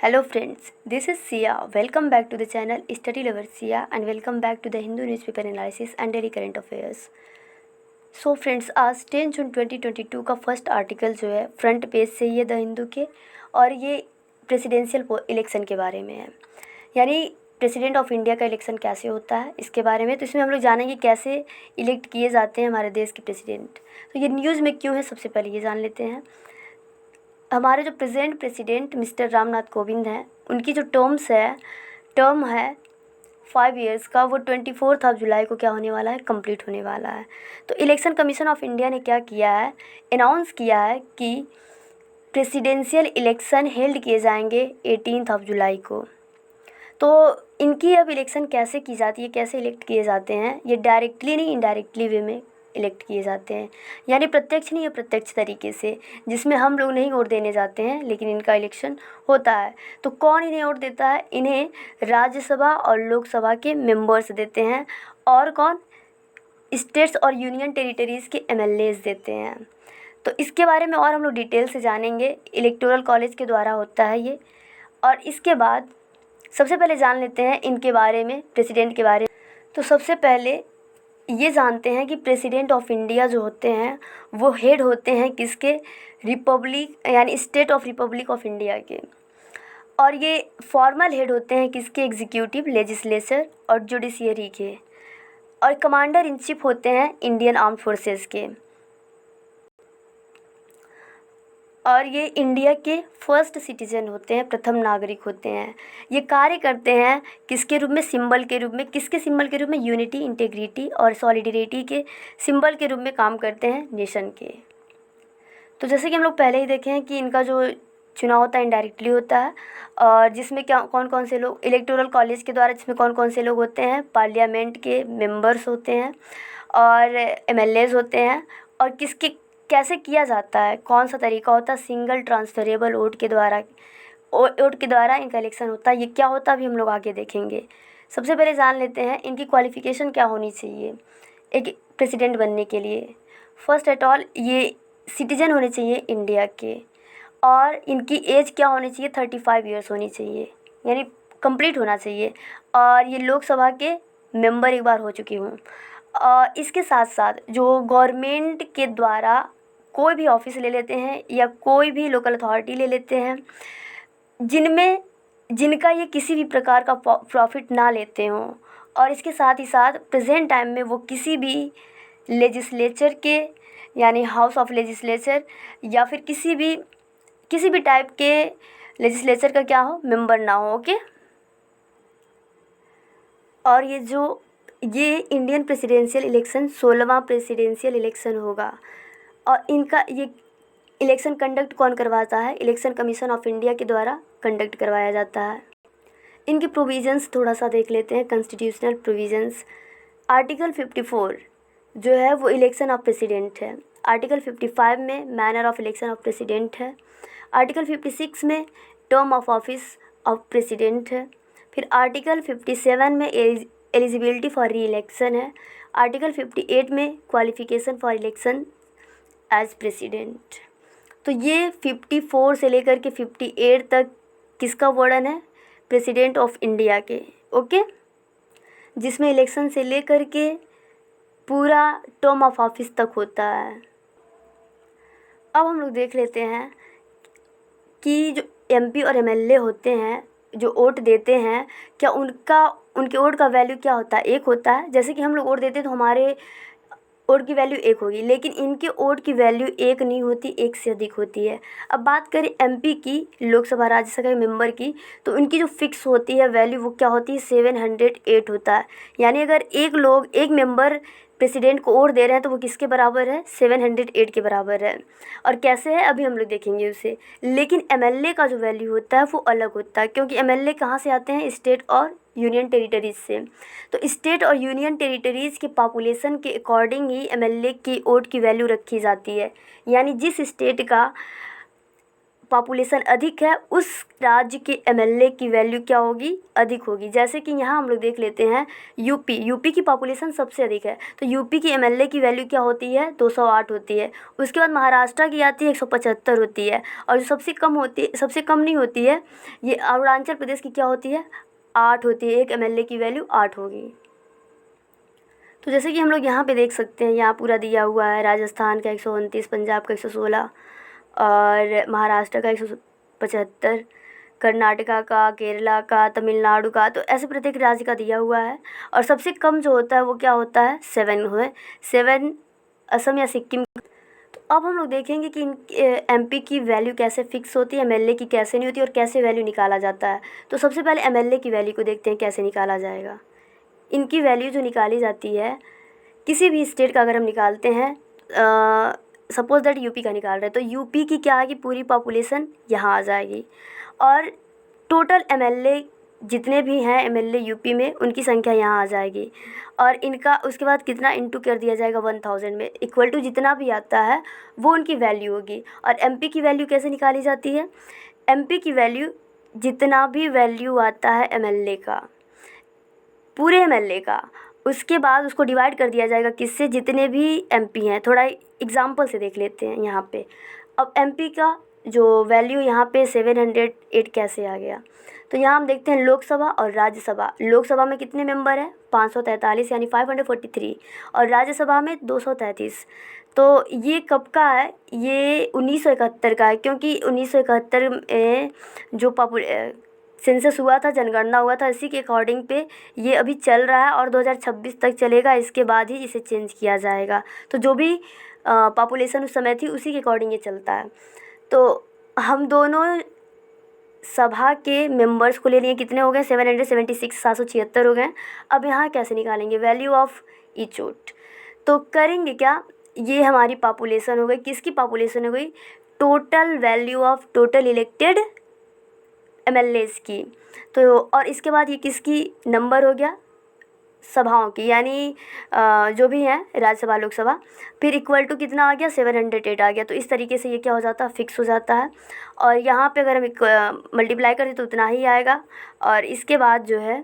Hello friends, this is Sia. Welcome back to the channel Study Lover Sia and welcome back to the Hindu newspaper analysis and daily current affairs. So friends, आज 10 जून 2022 का first article जो है front page से ये the Hindu के और ये presidential election के बारे में है, यानी प्रेसिडेंट ऑफ इंडिया का इलेक्शन कैसे होता है इसके बारे में। तो इसमें हम लोग जानेंगे कैसे इलेक्ट किए जाते हैं हमारे देश के प्रेसिडेंट। तो ये न्यूज़ में क्यों है, सबसे पहले ये जान लेते हैं। हमारे जो present president mister Ramnath Kovind हैं, उनकी जो टर्म है 5 इयर्स का, वो 24 जुलाई को क्या होने वाला है, कंप्लीट होने वाला है। तो इलेक्शन कमीशन ऑफ इंडिया ने क्या किया है, अनाउंस किया है कि प्रेसिडेंशियल इलेक्शन हेल्ड किए जाएंगे 18 जुलाई को। तो इनकी अब इलेक्शन कैसे की जाती है, कैसे इलेक्ट किए जाते हैं, ये डायरेक्टली नहीं इनडायरेक्टली वे में इलेक्ट किए जाते हैं, यानी प्रत्यक्ष नहीं अप्रत्यक्ष तरीके से, जिसमें हम लोग नहीं वोट देने जाते हैं लेकिन इनका इलेक्शन होता है। तो कौन इन्हें वोट देता है? इन्हें राज्यसभा और लोकसभा के मेंबर्स देते हैं। और कौन? स्टेट्स और यूनियन टेरिटरीज़ के एमएलएज देते हैं। तो इसके बारे में और हम लोग डिटेल से जानेंगे। इलेक्टोरल कॉलेज के द्वारा होता है ये। और इसके बाद सबसे पहले जान लेते हैं इनके बारे में, प्रेसिडेंट के बारे में। तो सबसे पहले ये जानते हैं कि प्रेसिडेंट ऑफ इंडिया जो होते हैं वो हेड होते हैं किसके? रिपब्लिक, यानी state of Republic of India के। और ये फॉर्मल हेड होते हैं किसके? एग्जीक्यूटिव, लेजिस्लेचर और जुडिशियरी के। और कमांडर इन चीफ होते हैं इंडियन आर्म्ड फोर्सेस के। और ये इंडिया के फर्स्ट सिटीजन होते हैं, प्रथम नागरिक होते हैं। ये कार्य करते हैं किसके रूप में? सिंबल के रूप में। किसके सिंबल के रूप में? यूनिटी, इंटीग्रिटी और सॉलिडरिटी के सिंबल के रूप में काम करते हैं नेशन के। तो जैसे कि हम लोग पहले ही देखे हैं कि इनका जो चुनाव होता है इनडायरेक्टली होता है, और जिसमें क्या कौन कौन से लोग इलेक्टोरल कॉलेज के द्वारा, जिसमें कौन कौन से लोग होते हैं? पार्लियामेंट के मेंबर्स होते हैं और एमएलएज होते हैं। और किसके कैसे किया जाता है, कौन सा तरीका होता है? सिंगल ट्रांसफरेबल वोट के द्वारा इनका इलेक्शन होता है। ये क्या होता है अभी हम लोग आगे देखेंगे। सबसे पहले जान लेते हैं इनकी क्वालिफ़िकेशन क्या होनी चाहिए एक प्रेसिडेंट बनने के लिए। फर्स्ट एट ऑल, ये सिटीजन होने चाहिए इंडिया के, और इनकी एज क्या होनी चाहिए? 35 ईयर्स होनी चाहिए, यानी कंप्लीट होना चाहिए। और ये लोकसभा के मेंबर एक बार हो चुकी हूँ। इसके साथ साथ जो गवर्नमेंट के द्वारा कोई भी ऑफिस ले लेते हैं या कोई भी लोकल अथॉरिटी ले लेते हैं, जिनका ये किसी भी प्रकार का प्रॉफिट ना लेते हों। और इसके साथ ही साथ प्रेजेंट टाइम में वो किसी भी लेजिस्लेचर के, यानी हाउस ऑफ लेजिस्लेचर या फिर किसी भी टाइप के लेजिस्लेचर का क्या हो, मेंबर ना हो। ओके। और ये इंडियन प्रेसिडेंशियल इलेक्शन 16वां प्रेसिडेंशियल इलेक्शन होगा। और इनका ये इलेक्शन कंडक्ट कौन करवाता है? इलेक्शन कमीशन ऑफ इंडिया के द्वारा कंडक्ट करवाया जाता है। इनके प्रोविज़न्स थोड़ा सा देख लेते हैं, कॉन्स्टिट्यूशनल प्रोविज़न्स। आर्टिकल 54 जो है वो इलेक्शन ऑफ प्रेसिडेंट है। आर्टिकल 55 में manner of election of president है। आर्टिकल 56 में term of office of president है। फिर आर्टिकल 57 में एलिजिबिलिटी फॉर री इलेक्शन है। आर्टिकल 58 में qualification for election as president. तो ये 54 से लेकर के 58 तक किसका वर्णन है? प्रेसिडेंट ऑफ इंडिया के। ओके, जिसमें इलेक्शन से लेकर के पूरा टर्म ऑफ ऑफिस तक होता है। अब हम लोग देख लेते हैं कि जो एमपी और एमएलए होते हैं जो वोट देते हैं, क्या उनके वोट का वैल्यू क्या होता है? एक होता है। जैसे कि हम लोग वोट देते हैं तो हमारे वोट की वैल्यू एक होगी, लेकिन इनके वोट की वैल्यू एक नहीं होती, एक से अधिक होती है। अब बात करें एमपी की, लोकसभा राज्यसभा के मेंबर की, तो उनकी जो फिक्स होती है वैल्यू वो क्या होती है? 708 होता है। यानी अगर एक मेंबर प्रेसिडेंट को वोट दे रहे हैं तो वो किसके बराबर है? 708 के बराबर है। और कैसे है अभी हम लोग देखेंगे उसे। लेकिन एमएलए का जो वैल्यू होता है वो अलग होता है, क्योंकि एमएलए कहाँ से आते हैं? स्टेट और यूनियन टेरिटरीज़ से। तो स्टेट और यूनियन टेरिटरीज़ के पॉपुलेशन के अकॉर्डिंग ही एमएलए की वोट की वैल्यू रखी जाती है। यानी जिस स्टेट का पॉपुलेशन अधिक है उस राज्य के एमएलए की वैल्यू क्या होगी, अधिक होगी। जैसे कि यहाँ हम लोग देख लेते हैं यूपी की पॉपुलेशन सबसे अधिक है, तो यूपी की एमएलए की वैल्यू क्या होती है, 208 होती है। उसके बाद महाराष्ट्र की आती है 175 होती है, और जो सबसे कम होती, सबसे कम नहीं होती है, ये अरुणाचल प्रदेश की क्या होती है, 8 होती है। एक एमएलए की वैल्यू 8 होगी। तो जैसे कि हम लोग यहाँ पे देख सकते हैं, यहाँ पूरा दिया हुआ है, राजस्थान का 129, पंजाब का 116 और महाराष्ट्र का 175, कर्नाटका का, केरला का, तमिलनाडु का, तो ऐसे प्रत्येक राज्य का दिया हुआ है। और सबसे कम जो होता है वो क्या होता है, 7 असम या सिक्किम। तो अब हम लोग देखेंगे कि इन एमपी की वैल्यू कैसे फिक्स होती है, एमएलए की कैसे नहीं होती और कैसे वैल्यू निकाला जाता है। तो सबसे पहले एमएलए की वैल्यू को देखते हैं कैसे निकाला जाएगा। इनकी वैल्यू जो निकाली जाती है, किसी भी स्टेट का अगर हम निकालते हैं, सपोज दैट यूपी का निकाल रहे हैं, तो यूपी की क्या आएगी, पूरी पॉपुलेशन यहाँ आ जाएगी। और टोटल एमएलए जितने भी हैं एमएलए यूपी में, उनकी संख्या यहाँ आ जाएगी। और इनका उसके बाद कितना इंटू कर दिया जाएगा 1000 में, इक्वल टू जितना भी आता है वो उनकी वैल्यू होगी। और एमपी की वैल्यू कैसे निकाली जाती है, एमपी की वैल्यू जितना भी वैल्यू आता है एमएलए का, पूरे एमएलए का, उसके बाद उसको डिवाइड कर दिया जाएगा किससे, जितने भी एमपी हैं। थोड़ा एग्जांपल से देख लेते हैं यहाँ पे। अब एमपी का जो वैल्यू यहाँ पे 708 कैसे आ गया, तो यहाँ हम देखते हैं लोकसभा और राज्यसभा। लोकसभा में कितने मेंबर हैं, 543 यानी 543, और राज्यसभा में 233। तो ये कब का है, ये 1971 का है, क्योंकि 1971 में जो सेंसस हुआ था, जनगणना हुआ था, इसी के अकॉर्डिंग पे ये अभी चल रहा है और 2026 तक चलेगा। इसके बाद ही इसे चेंज किया जाएगा। तो जो भी पॉपुलेशन उस समय थी उसी के अकॉर्डिंग ये चलता है। तो हम दोनों सभा के मेंबर्स को ले लिए, कितने हो गए, 776, 776 हो गए। अब यहाँ कैसे निकालेंगे वैल्यू ऑफ ईच वोट, तो करेंगे क्या, ये हमारी पॉपुलेशन हो गई, किसकी पॉपुलेशन हो गई, total value of total elected MLAs की। तो और इसके बाद ये किसकी नंबर हो गया, सभाओं की, यानी जो भी हैं राज्यसभा लोकसभा, फिर इक्वल टू कितना आ गया, 708 आ गया। तो इस तरीके से ये क्या हो जाता है, फिक्स हो जाता है। और यहाँ पे अगर हम मल्टीप्लाई करें तो उतना ही आएगा। और इसके बाद जो है,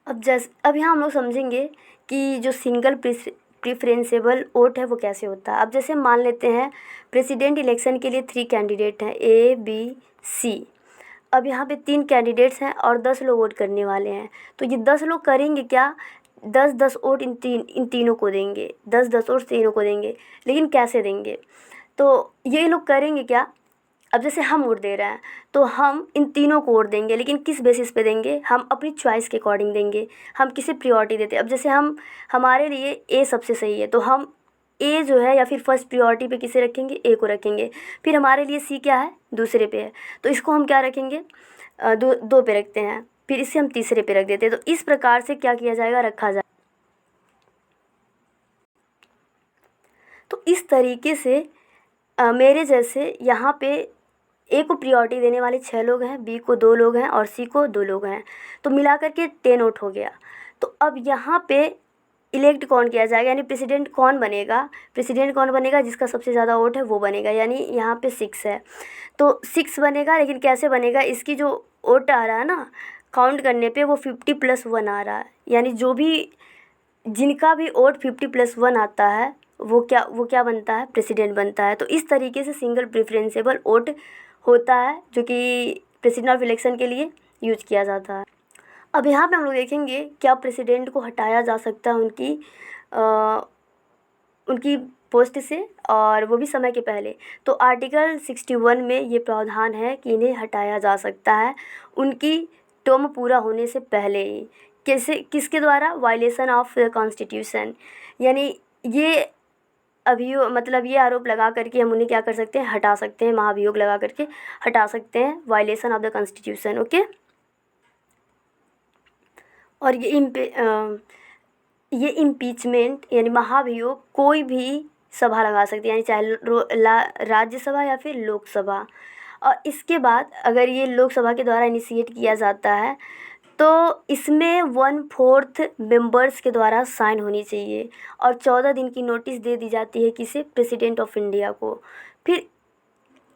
अब यहाँ हम लोग समझेंगे कि जो सिंगल प्रिफरेंसेबल वोट है वो कैसे होता है। अब जैसे मान लेते हैं प्रेसिडेंट इलेक्शन के लिए 3 कैंडिडेट हैं, ए बी सी। अब यहाँ पे 3 कैंडिडेट्स हैं और 10 लोग वोट करने वाले हैं। तो ये 10 लोग करेंगे क्या, 10-10 वोट इन तीनों को देंगे, 10-10 वोट तीनों को देंगे। लेकिन कैसे देंगे, तो ये लोग करेंगे क्या, अब जैसे हम वोट दे रहे हैं तो हम इन तीनों को वोट देंगे, लेकिन किस बेसिस पे देंगे, हम अपनी चॉइस के अकॉर्डिंग देंगे। हम किसे प्रायोरिटी देते हैं, अब जैसे हमारे लिए ए सबसे सही है तो हम ए जो है या फिर फर्स्ट प्रायोरिटी पे किसे रखेंगे, ए को रखेंगे। फिर हमारे लिए सी क्या है, दूसरे पे है, तो इसको हम क्या रखेंगे, दो पे रखते हैं। फिर इसे हम तीसरे पे रख देते हैं। तो इस प्रकार से क्या किया जाएगा, रखा जाए। तो इस तरीके से मेरे जैसे यहाँ पे ए को प्रायोरिटी देने वाले 6 लोग हैं, बी को 2 लोग हैं और सी को 2 लोग हैं। तो मिला करके 10 वोट हो गया। तो अब यहाँ पे इलेक्ट कौन किया जाएगा, यानी प्रेसिडेंट कौन बनेगा, प्रेसिडेंट कौन बनेगा, जिसका सबसे ज़्यादा वोट है वो बनेगा। यानी यहाँ पे 6 है तो 6 बनेगा। लेकिन कैसे बनेगा, इसकी जो वोट आ रहा है ना, काउंट करने पे वो 50+1 आ रहा है। यानी जो भी जिनका भी वोट 50+1 आता है वो क्या बनता है, प्रेसिडेंट बनता है। तो इस तरीके से सिंगल प्रेफरेंसेबल वोट होता है, जो कि प्रेसिडेंट ऑफ इलेक्शन के लिए यूज किया जाता है। अब यहाँ पे हम लोग देखेंगे क्या प्रेसिडेंट को हटाया जा सकता है उनकी पोस्ट से, और वो भी समय के पहले। तो आर्टिकल 61 में ये प्रावधान है कि इन्हें हटाया जा सकता है उनकी टर्म पूरा होने से पहले ही। किसके द्वारा, वायलेशन ऑफ कॉन्स्टिट्यूशन। यानी ये मतलब ये आरोप लगा करके हम उन्हें क्या कर सकते हैं, हटा सकते हैं, महाभियोग लगा करके हटा सकते हैं, violation of the constitution. Okay. और ये इम्पीचमेंट यानी महाभियोग कोई भी सभा लगा सकती है, यानी चाहे राज्यसभा या फिर लोकसभा। और इसके बाद अगर ये लोकसभा के द्वारा इनिशिएट किया जाता है तो इसमें 1/4 मेंबर्स के द्वारा साइन होनी चाहिए और 14 दिन की नोटिस दे दी जाती है किसे, प्रेसिडेंट ऑफ इंडिया को। फिर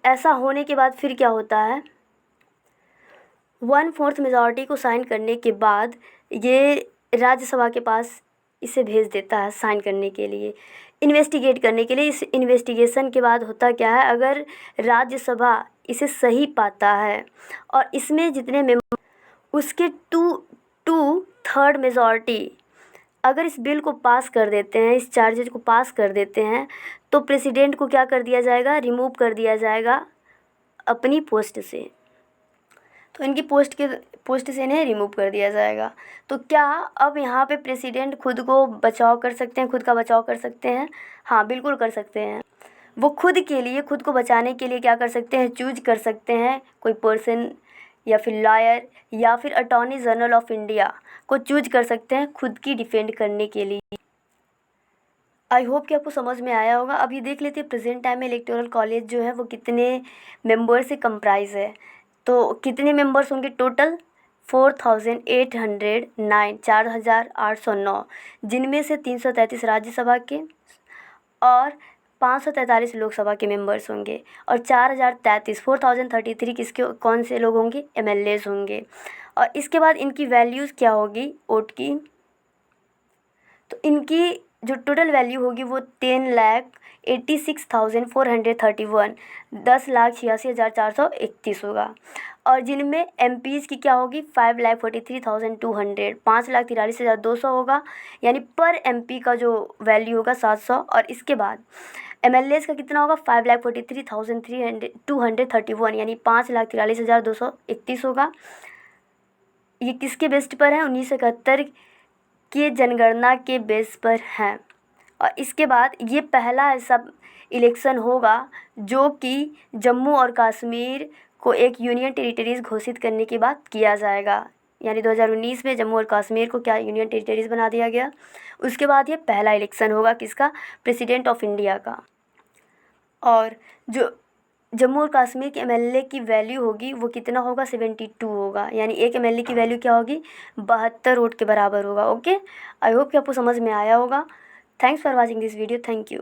ऐसा होने के बाद फिर क्या होता है, 1/4 मेजॉरिटी को साइन करने के बाद ये राज्यसभा के पास इसे भेज देता है साइन करने के लिए, इन्वेस्टिगेट करने के लिए। इस इन्वेस्टिगेशन के बाद होता क्या है, अगर राज्यसभा इसे सही पाता है और इसमें जितने मेंबर उसके 2/3 मेजॉरिटी अगर इस बिल को पास कर देते हैं, इस चार्जेज को पास कर देते हैं, तो प्रेसिडेंट को क्या कर दिया जाएगा, रिमूव कर दिया जाएगा अपनी पोस्ट से। तो इनकी पोस्ट से इन्हें रिमूव कर दिया जाएगा। तो क्या अब यहाँ पे प्रेसिडेंट खुद को बचाव कर सकते हैं, खुद का बचाव कर सकते हैं? हाँ, बिल्कुल कर सकते हैं। वो खुद के लिए, खुद को बचाने के लिए क्या कर सकते हैं, चूज कर सकते हैं कोई पर्सन या फिर लॉयर या फिर अटॉर्नी जनरल ऑफ इंडिया को चूज कर सकते हैं खुद की डिफेंड करने के लिए। आई होप कि आपको समझ में आया होगा। अब ये देख लेते हैं प्रेजेंट टाइम में इलेक्टोरल कॉलेज जो है वो कितने मेंबर से कंप्राइज है। तो कितने मेंबर्स होंगे टोटल, 4809, 4809, जिनमें से 333 राज्यसभा के और 543 लोकसभा के मेंबर्स होंगे और 4033 किसके, कौन से लोग होंगे, एमएलएज होंगे। और इसके बाद इनकी वैल्यूज़ क्या होगी वोट की, तो इनकी जो टोटल वैल्यू होगी वो 10,86,431, 10,86,431 होगा। और जिनमें एमपीज़ की क्या होगी, 5,43,200, 5,43,200 होगा, यानी पर एमपी का जो वैल्यू होगा 700। और इसके बाद एमएलएज का कितना होगा, 5,43,231, यानी 5,43,231 होगा। ये किसके बेस्ट पर है, 1971 के जनगणना के बेस पर हैं। और इसके बाद ये पहला ऐसा इलेक्शन होगा जो कि जम्मू और कश्मीर को एक यूनियन टेरिटरीज़ घोषित करने के बाद किया जाएगा। यानी 2019 में जम्मू और कश्मीर को क्या यूनियन टेरिटरीज़ बना दिया गया। उसके बाद ये पहला इलेक्शन होगा किसका, प्रेसिडेंट ऑफ इंडिया का। और जो जम्मू और कश्मीर के एमएलए की वैल्यू होगी वो कितना होगा, 72 होगा, यानी एक एमएलए की वैल्यू क्या होगी, 72 वोट के बराबर होगा। ओके, आई होप कि आपको समझ में आया होगा। Thanks for watching this video, thank you.